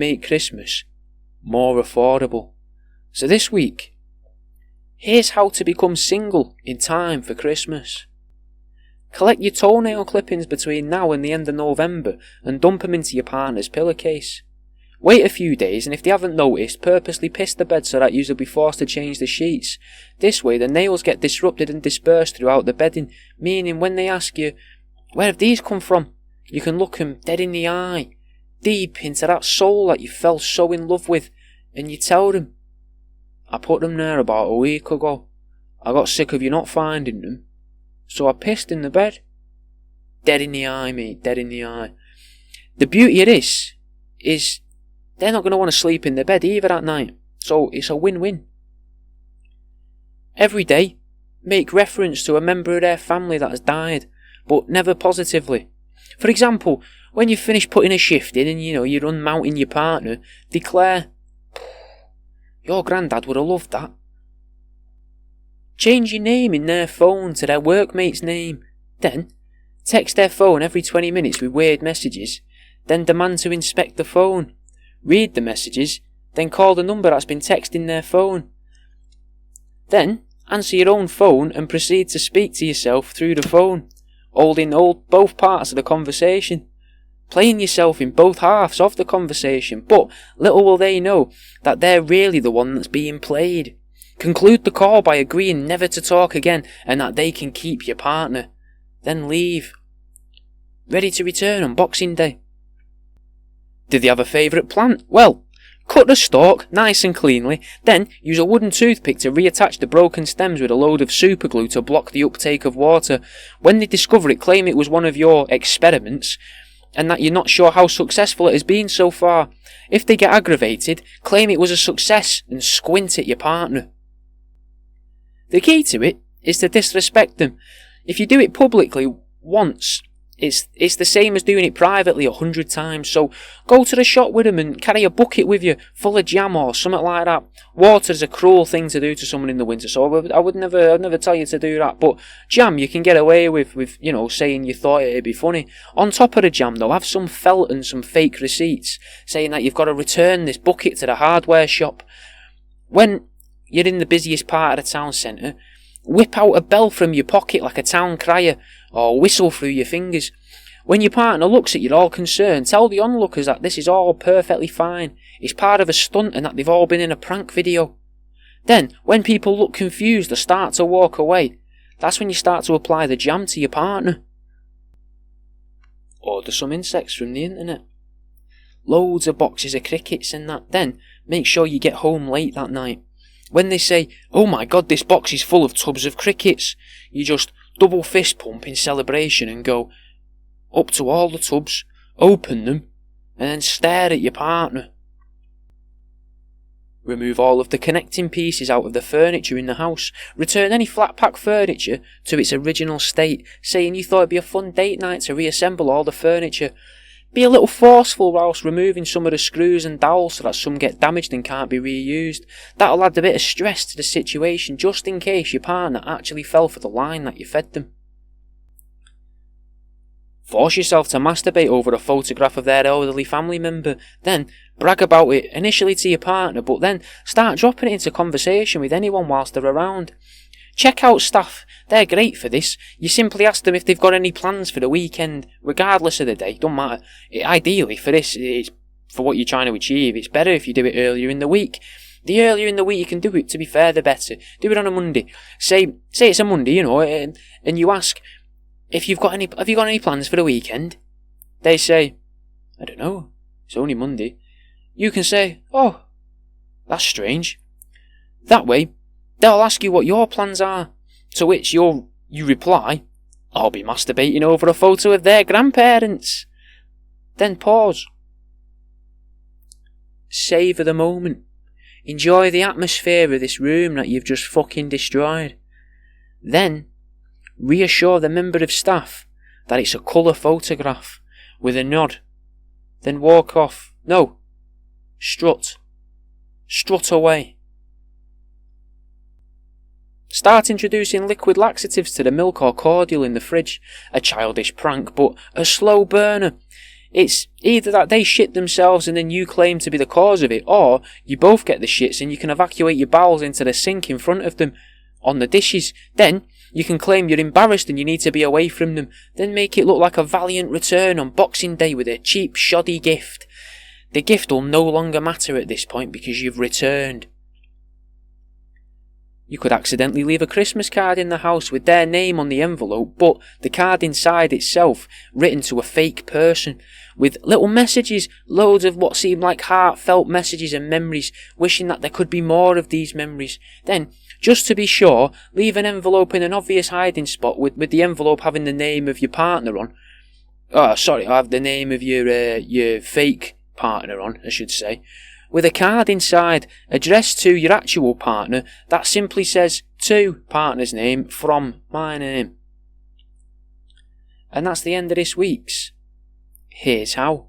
make Christmas more affordable. So this week, here's how to become single in time for Christmas. Collect your toenail clippings between now and the end of November and dump them into your partner's pillowcase. Wait a few days, and if they haven't noticed, purposely piss the bed so that you'll be forced to change the sheets. This way the nails get disrupted and dispersed throughout the bedding, meaning when they ask you, "Where have these come from?" you can look them dead in the eye, deep into that soul that you fell so in love with, and you tell them, "I put them there about a week ago. I got sick of you not finding them, so I pissed in the bed." Dead in the eye, mate, dead in the eye. The beauty of this is they're not going to want to sleep in the bed either at night, so it's a win-win. Every day, make reference to a member of their family that has died, but never positively. For example, when you finish putting a shift in and you're unmounting your partner, declare, "Your granddad would have loved that." Change your name in their phone to their workmate's name. Then, text their phone every 20 minutes with weird messages. Then demand to inspect the phone. Read the messages. Then call the number that's been texting their phone. Then, answer your own phone and proceed to speak to yourself through the phone, holding both parts of the conversation. Playing yourself in both halves of the conversation, but little will they know that they're really the one that's being played. Conclude the call by agreeing never to talk again and that they can keep your partner. Then leave. Ready to return on Boxing Day. Do they have a favourite plant? Well, cut the stalk nice and cleanly, then use a wooden toothpick to reattach the broken stems with a load of superglue to block the uptake of water. When they discover it, claim it was one of your experiments and that you're not sure how successful it has been so far. If they get aggravated, claim it was a success and squint at your partner. The key to it is to disrespect them. If you do it publicly once, it's the same as doing it privately 100 times. So go to the shop with them and carry a bucket with you full of jam or something like that. Water is a cruel thing to do to someone in the winter, so I'd never tell you to do that. But jam you can get away with saying you thought it'd be funny. On top of the jam though, have some felt and some fake receipts saying that you've got to return this bucket to the hardware shop. When you're in the busiest part of the town centre, whip out a bell from your pocket like a town crier, or whistle through your fingers. When your partner looks at you all concerned, tell the onlookers that this is all perfectly fine. It's part of a stunt and that they've all been in a prank video. Then, when people look confused or start to walk away, that's when you start to apply the jam to your partner. Order some insects from the internet. Loads of boxes of crickets and that. Then, make sure you get home late that night. When they say, "Oh my god, this box is full of tubs of crickets," you just double fist pump in celebration and go up to all the tubs, open them, and then stare at your partner. Remove all of the connecting pieces out of the furniture in the house. Return any flat pack furniture to its original state, saying you thought it'd be a fun date night to reassemble all the furniture. Be a little forceful whilst removing some of the screws and dowels so that some get damaged and can't be reused. That'll add a bit of stress to the situation just in case your partner actually fell for the line that you fed them. Force yourself to masturbate over a photograph of their elderly family member. Then brag about it initially to your partner, but then start dropping it into conversation with anyone whilst they're around. Check out staff, they're great for this. You simply ask them if they've got any plans for the weekend, regardless of the day, don't matter. Ideally for this, it's for what you're trying to achieve, it's better if you do it earlier in the week. The earlier in the week you can do it, to be fair, the better. Do it on a Monday. Say it's a Monday, and you ask if have you got any plans for the weekend? They say, "I don't know, it's only Monday." You can say, "Oh, that's strange." That way, they'll ask you what your plans are, to which you reply, "I'll be masturbating over a photo of their grandparents." Then pause. Savour the moment. Enjoy the atmosphere of this room that you've just fucking destroyed. Then, reassure the member of staff that it's a colour photograph with a nod. Then walk off. No. Strut. Strut away. Start introducing liquid laxatives to the milk or cordial in the fridge. A childish prank, but a slow burner. It's either that they shit themselves and then you claim to be the cause of it, or you both get the shits and you can evacuate your bowels into the sink in front of them on the dishes. Then you can claim you're embarrassed and you need to be away from them. Then make it look like a valiant return on Boxing Day with a cheap, shoddy gift. The gift will no longer matter at this point because you've returned. You could accidentally leave a Christmas card in the house with their name on the envelope, but the card inside itself written to a fake person, with little messages, loads of what seemed like heartfelt messages and memories, wishing that there could be more of these memories. Then, just to be sure, leave an envelope in an obvious hiding spot with the envelope having the name of your partner on. Oh, sorry, I have the name of your fake partner on, I should say. With a card inside addressed to your actual partner that simply says, to partner's name from my name. And that's the end of this week's Here's How.